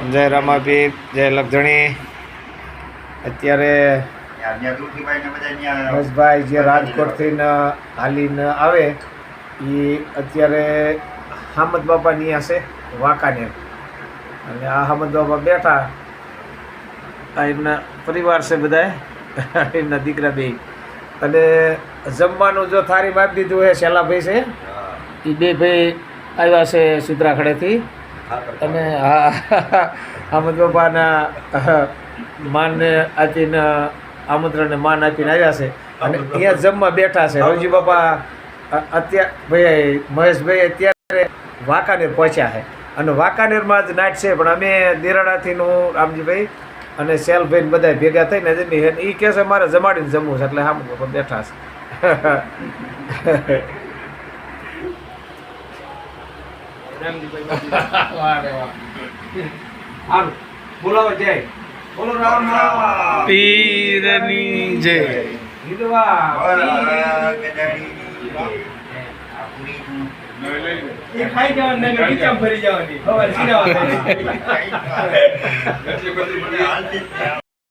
જય રામાપીર, જય લગધણી. અત્યારે બસભાઈ જે રાજકોટથી હાલીને આવે એ અત્યારે હામદ બાપાની હશે વાંકાનેર, અને આ હામદ બાપા બેઠા. આ એમના પરિવાર છે બધા, એમના દીકરા બે. અને જમવાનું જો થાળીમાં આપી દીધું છે શેલાભાઈ છે, એ બે ભાઈ આવ્યા છે સુત્રાખડેથી. અને હામદ બાપાના માનને આપીને આમંત્રણને માન આપીને આવ્યા છે, અને અહીંયા જમવા બેઠા છે. રવજી બાપા ભાઈ મહેશભાઈ અત્યારે વાંકાનેર પહોંચ્યા છે, અને વાંકાનેરમાં જ નાટ છે. પણ અમે દેરાડાથીનું રામજીભાઈ અને શેલભાઈ બધા ભેગા થઈને જમી. એ કહે છે મારે જમાડીને જમવું છે, એટલે હામદ બાપા બેઠા છે. બોલાવો જય, બોલો રામ રામ પીરની જય. ખાઈ જવાની ભરી જવાની